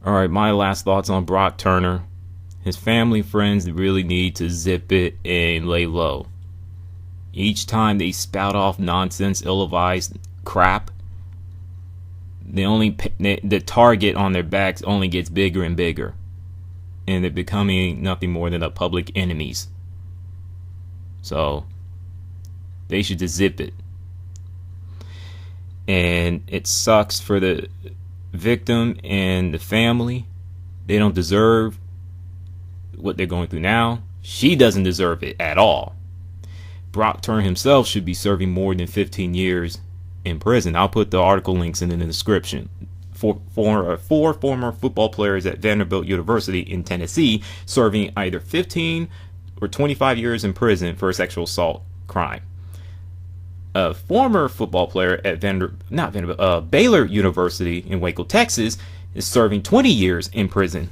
Alright, my last thoughts on Brock Turner. His family friends really need to zip it and lay low. Each time they spout off nonsense, ill-advised crap, the target on their backs only gets bigger and bigger. And they're becoming nothing more than a public enemies. So, they should just zip it. And it sucks for the victim and the family. They don't deserve what they're going through now. She doesn't deserve it at all. Brock Turner himself should be serving more than 15 years in prison. I'll put the article links in the description. Four former football players at Vanderbilt University in Tennessee serving either 15 or 25 years in prison for a sexual assault crime. A former football player at Baylor University in Waco, Texas, is serving 20 years in prison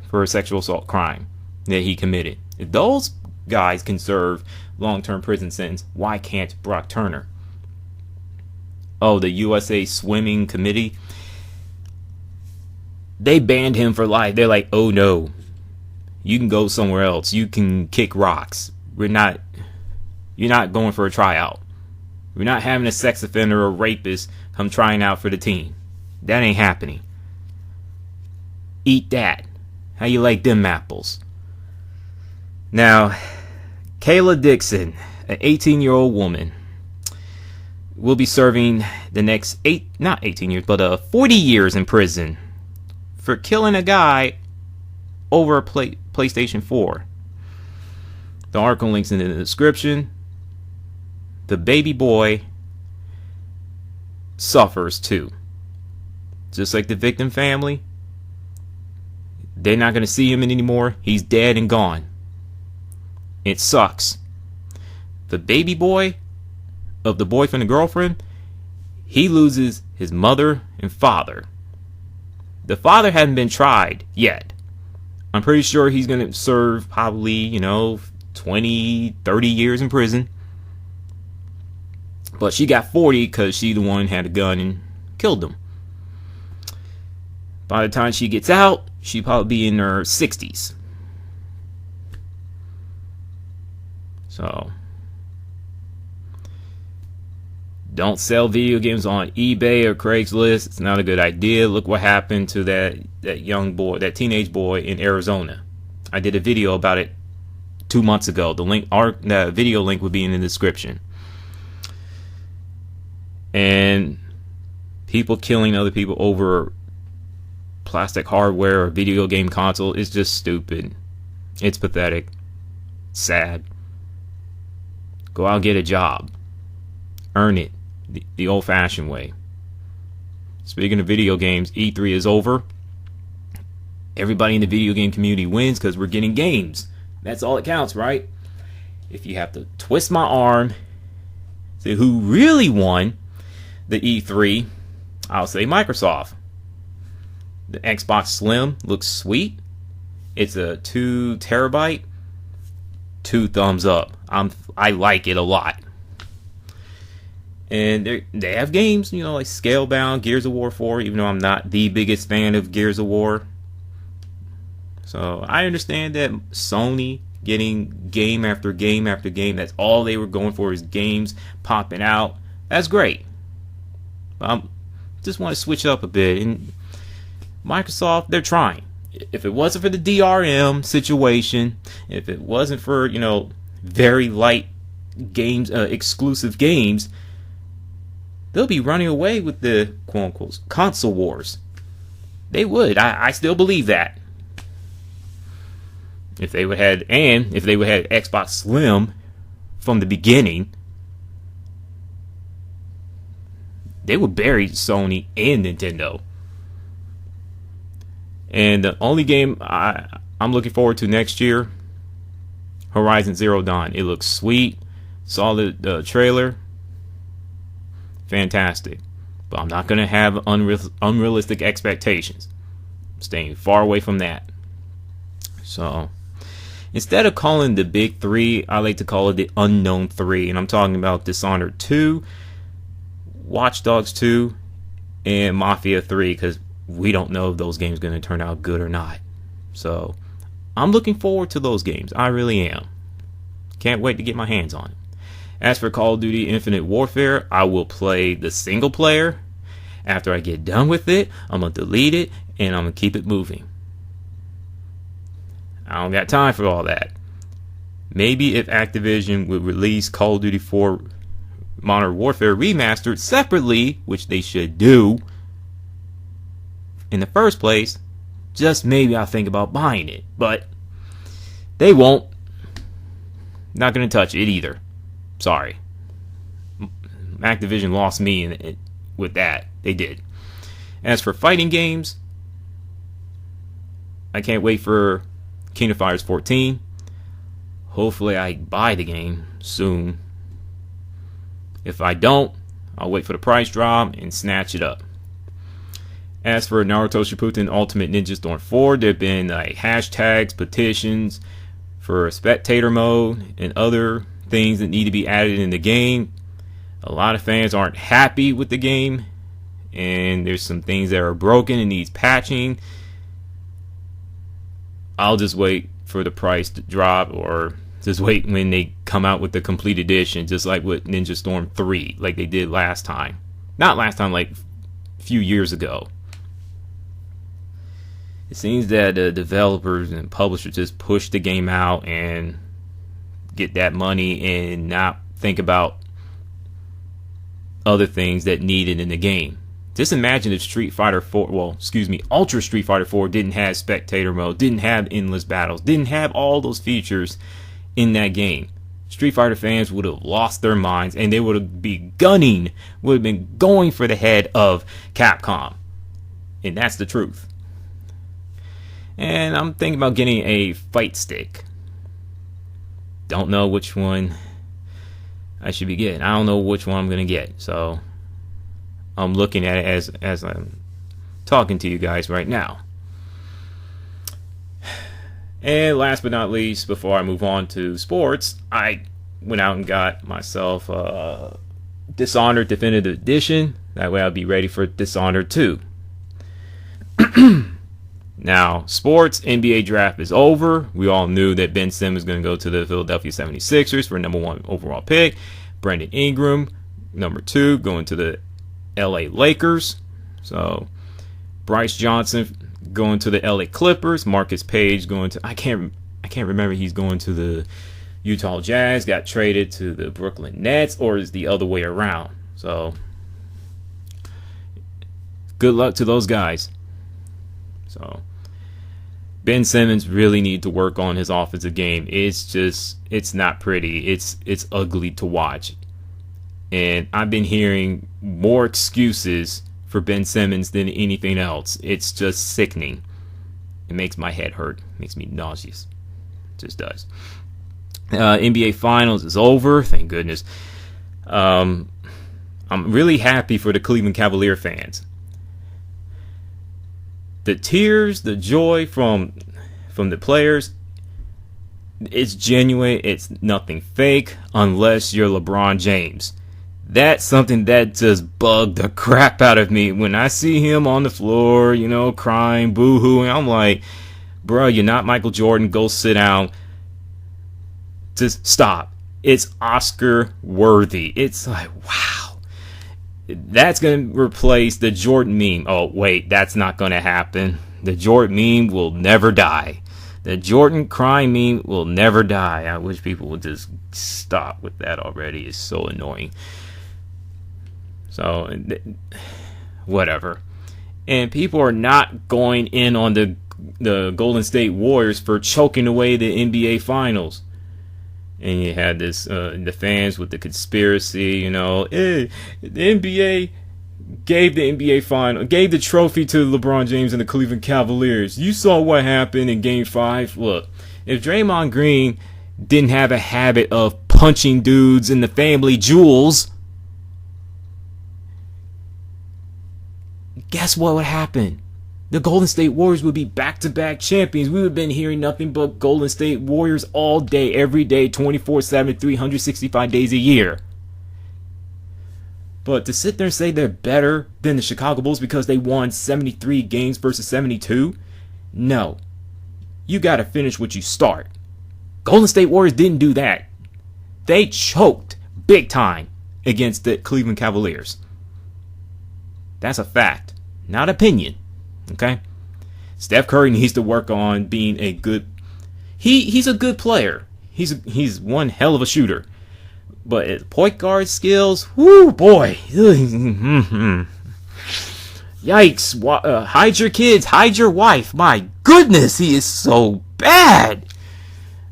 for a sexual assault crime that he committed. If those guys can serve long-term prison sentence, why can't Brock Turner? Oh, the USA Swimming Committee, they banned him for life. They're like, oh no, you can go somewhere else. You can kick rocks. You're not going for a tryout. We're not having a sex offender or rapist come trying out for the team. That ain't happening. Eat that. How you like them apples? Now, Kayla Dixon, an 18-year-old woman, will be serving the next 40 years in prison for killing a guy over a PlayStation 4. The article links in the description. The baby boy suffers too. Just like the victim family. They're not going to see him anymore. He's dead and gone. It sucks. The baby boy of the boyfriend and girlfriend, he loses his mother and father. The father hasn't been tried yet. I'm pretty sure he's going to serve probably, 20, 30 years in prison. But she got 40 because she the one had a gun and killed him. By the time she gets out, she'll probably be in her 60s. So, don't sell video games on eBay or Craigslist. It's not a good idea. Look what happened to that young boy, that teenage boy in Arizona. I did a video about it 2 months ago. The video link would be in the description. And people killing other people over plastic hardware or video game console is just stupid. It's pathetic. Sad. Go out and get a job. Earn it the old-fashioned way. Speaking of video games, E3 is over. Everybody in the video game community wins because we're getting games. That's all that counts, right? If you have to twist my arm, say who really won the E3, I'll say Microsoft. The Xbox Slim looks sweet. It's a 2 terabyte. 2 thumbs up. I like it a lot. And they have games, like Scalebound, Gears of War 4, even though I'm not the biggest fan of Gears of War. So I understand that Sony getting game after game after game, that's all they were going for is games popping out. That's great. But I just want to switch up a bit. And Microsoft, they're trying. If it wasn't for the DRM situation, if it wasn't for, very light games, exclusive games, they'll be running away with the quote-unquote console wars. They would. I still believe that. If they would have had Xbox Slim from the beginning, they would bury Sony and Nintendo. And the only game I'm looking forward to next year, Horizon Zero Dawn. It looks sweet. Saw the trailer. Fantastic. But I'm not going to have unrealistic expectations. I'm staying far away from that. So, instead of calling the big three, I like to call it the unknown three. And I'm talking about Dishonored 2, Watch Dogs 2, and Mafia 3. Because we don't know if those games are going to turn out good or not. So I'm looking forward to those games. I really am. Can't wait to get my hands on it. As for Call of Duty Infinite Warfare, I will play the single player. After I get done with it, I'm going to delete it and I'm going to keep it moving. I don't got time for all that. Maybe if Activision would release Call of Duty 4 Modern Warfare Remastered separately, which they should do in the first place, just maybe I'll think about buying it. But they won't. Not going to touch it either. Sorry. Activision lost me with that. They did. As for fighting games, I can't wait for Kingdom Fighters 14. Hopefully I buy the game soon. If I don't, I'll wait for the price drop and snatch it up. As for Naruto Shippuden Ultimate Ninja Storm 4, there have been hashtags, petitions for spectator mode and other things that need to be added in the game. A lot of fans aren't happy with the game, and there's some things that are broken and needs patching. I'll just wait for the price to drop, or just wait when they come out with the complete edition, just like with Ninja Storm 3, like they did last time. Not last time, like a few years ago. It seems that the developers and publishers just push the game out and get that money and not think about other things that needed in the game. Just imagine if Ultra Street Fighter 4 didn't have spectator mode, didn't have endless battles, didn't have all those features in that game. Street Fighter fans would have lost their minds, and they would have been going for the head of Capcom. And that's the truth. And I'm thinking about getting a fight stick. Don't know which one I should be getting. I don't know which one I'm going to get. So I'm looking at it as I'm talking to you guys right now. And last but not least, before I move on to sports, I went out and got myself Dishonored Definitive Edition. That way I'll be ready for Dishonored 2. Now, sports, NBA draft is over. We all knew that Ben Simmons was going to go to the Philadelphia 76ers for number 1 overall pick. Brandon Ingram, number 2, going to the LA Lakers. So, Bryce Johnson going to the LA Clippers. Marcus Page going to, I can't remember, he's going to the Utah Jazz. Got traded to the Brooklyn Nets, or is the other way around. So, good luck to those guys. So, Ben Simmons really needs to work on his offensive game. It's not pretty. It's ugly to watch. And I've been hearing more excuses for Ben Simmons than anything else. It's just sickening. It makes my head hurt. It makes me nauseous. It just does. NBA Finals is over. Thank goodness. I'm really happy for the Cleveland Cavalier fans. The tears, the joy from the players, it's genuine. It's nothing fake, unless you're LeBron James. That's something that just bugged the crap out of me when I see him on the floor, crying, boo-hooing. I'm like, bro, you're not Michael Jordan. Go sit down. Just stop. It's Oscar worthy. It's like, wow. That's going to replace the Jordan meme. Oh, wait, that's not going to happen. The Jordan meme will never die. The Jordan crying meme will never die. I wish people would just stop with that already. It's so annoying. So, whatever. And people are not going in on the Golden State Warriors for choking away the NBA Finals. And you had this, the fans with the conspiracy, the NBA gave the trophy to LeBron James and the Cleveland Cavaliers. You saw what happened in Game 5. Look, if Draymond Green didn't have a habit of punching dudes in the family jewels, guess what would happen? The Golden State Warriors would be back-to-back champions. We would have been hearing nothing but Golden State Warriors all day, every day, 24/7, 365 days a year. But to sit there and say they're better than the Chicago Bulls because they won 73 games versus 72, no. You got to finish what you start. Golden State Warriors didn't do that. They choked big time against the Cleveland Cavaliers. That's a fact, not opinion. Okay? Steph Curry needs to work on being a good... He's a good player. He's one hell of a shooter. But at point guard skills, whoo boy. Yikes. Hide your kids, hide your wife. My goodness, he is so bad.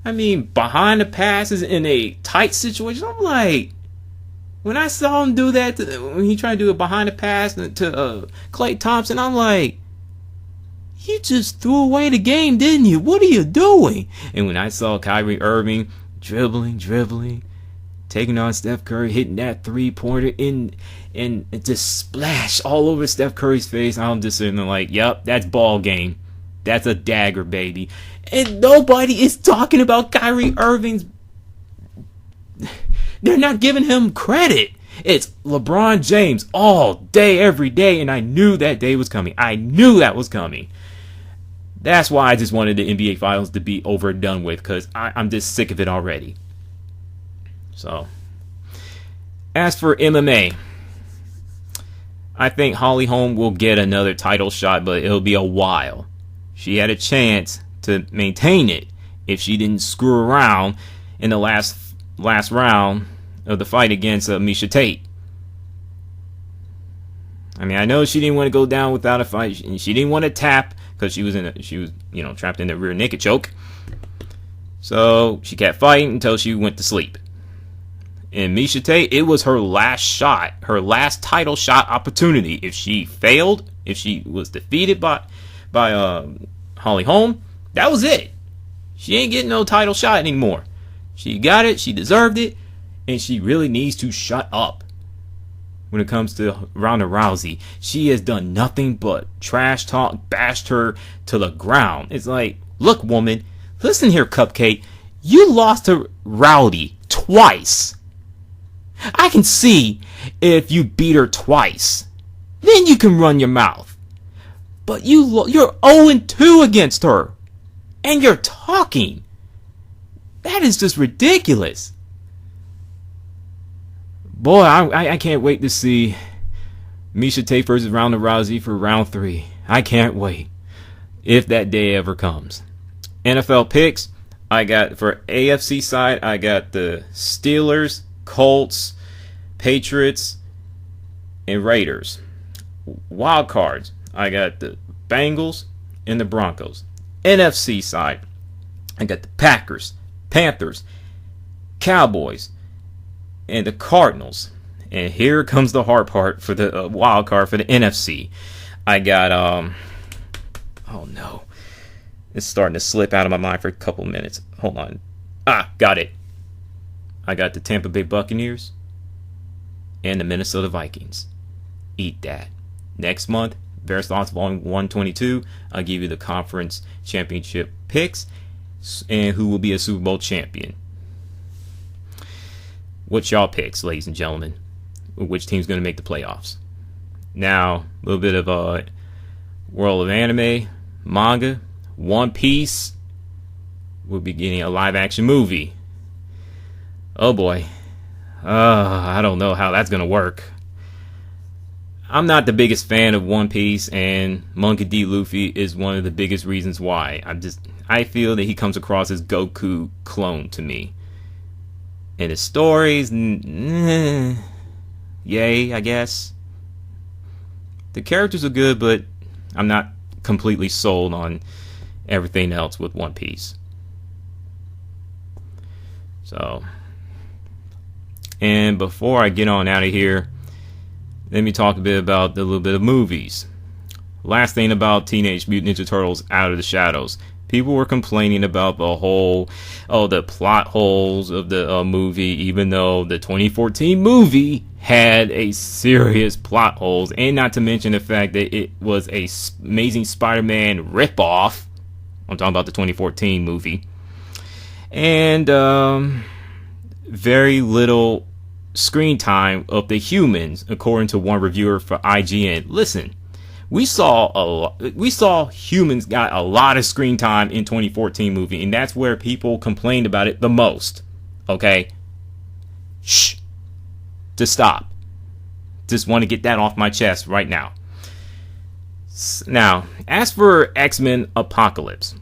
I mean, behind the passes in a tight situation, I'm like, when I saw him do that, when he tried to do a behind the pass to Klay Thompson, I'm like, you just threw away the game, didn't you? What are you doing? And when I saw Kyrie Irving dribbling, taking on Steph Curry, hitting that three-pointer and it just splashed all over Steph Curry's face, I'm just sitting there like, yep, that's ball game. That's a dagger, baby. And nobody is talking about Kyrie Irving's... They're not giving him credit. It's LeBron James all day, every day, and I knew that day was coming. I knew that was coming. That's why I just wanted the NBA Finals to be over and done with, because I'm just sick of it already. So, as for MMA, I think Holly Holm will get another title shot, but it'll be a while. She had a chance to maintain it if she didn't screw around in the last round of the fight against Miesha Tate. I mean, I know she didn't want to go down without a fight. She didn't want to tap because she was trapped in the rear naked choke. So she kept fighting until she went to sleep. And Miesha Tate, it was her last shot, her last title shot opportunity. If she failed, if she was defeated by Holly Holm, that was it. She ain't getting no title shot anymore. She got it, she deserved it, and she really needs to shut up. When it comes to Ronda Rousey, she has done nothing but trash talk, bashed her to the ground. It's like, look, woman, listen here, Cupcake. You lost to Rowdy twice. I can see if you beat her twice. Then you can run your mouth. But you're 0-2 against her. And you're talking. That is just ridiculous. Boy, I can't wait to see Miesha Tate versus Ronda Rousey for round 3. I can't wait. If that day ever comes. NFL picks. I got, for AFC side, I got the Steelers, Colts, Patriots, and Raiders. Wild cards. I got the Bengals and the Broncos. NFC side. I got the Packers, Panthers, Cowboys, and the Cardinals. And here comes the hard part for the wild card for the NFC. I got oh no, it's starting to slip out of my mind for a couple minutes. Hold on. Got it. I got the Tampa Bay Buccaneers and the Minnesota Vikings. Eat that. Next month, Bears Thoughts Volume 122. I'll give you the conference championship picks and who will be a Super Bowl champion. What's y'all picks, ladies and gentlemen? Which team's going to make the playoffs? Now, a little bit of a world of anime, manga. One Piece will be getting a live-action movie. Oh boy. I don't know how that's going to work. I'm not the biggest fan of One Piece, and Monkey D. Luffy is one of the biggest reasons why. I feel that he comes across as Goku clone to me. And his stories, yay, I guess. The characters are good, but I'm not completely sold on everything else with One Piece. So, and before I get on out of here, let me talk a bit about a little bit of movies. Last thing about Teenage Mutant Ninja Turtles Out of the Shadows. People were complaining about the plot holes of the movie, even though the 2014 movie had a serious plot holes, and not to mention the fact that it was a Amazing Spider-Man ripoff. I'm talking about the 2014 movie. And very little screen time of the humans, according to one reviewer for IGN. Listen, we saw humans got a lot of screen time in 2014 movie, and that's where people complained about it the most. Okay? Shh. Just stop. Just want to get that off my chest right now. Now, as for X-Men Apocalypse,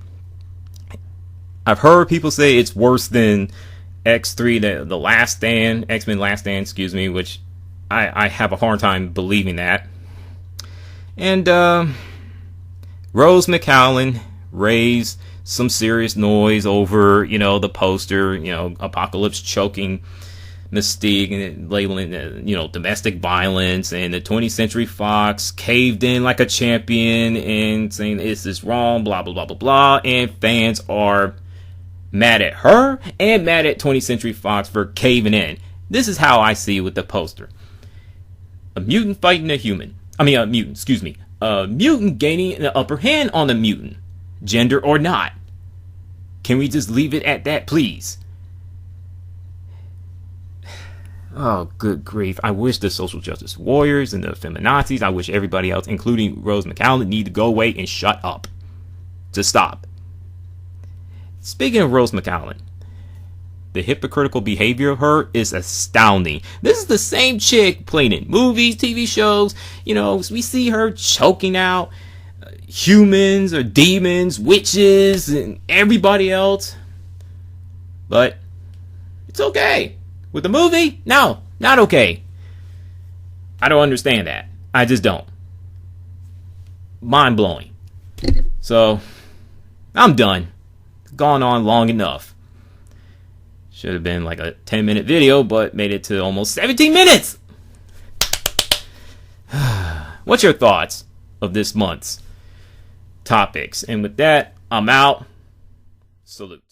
I've heard people say it's worse than X3, the Last Stand, X-Men Last Stand, excuse me, which I have a hard time believing that. And Rose McGowan raised some serious noise over, the poster, Apocalypse choking Mystique and labeling it, domestic violence, and the 20th Century Fox caved in like a champion and saying this is wrong, blah, blah, blah, blah, blah, and fans are mad at her and mad at 20th Century Fox for caving in. This is how I see it with the poster. A mutant fighting a human. A mutant gaining an upper hand on the mutant, gender or not. Can we just leave it at that, please? Oh, good grief. I wish the social justice warriors and the feminazis, I wish everybody else, including Rose McGowan, need to go away and shut up. Just stop. Speaking of Rose McGowan, the hypocritical behavior of her is astounding. This is the same chick playing in movies, TV shows. We see her choking out humans or demons, witches, and everybody else. But it's okay. With the movie? No, not okay. I don't understand that. I just don't. Mind blowing. So, I'm done. Gone on long enough. Should have been like a 10-minute video, but made it to almost 17 minutes. What's your thoughts of this month's topics? And with that, I'm out. Salute.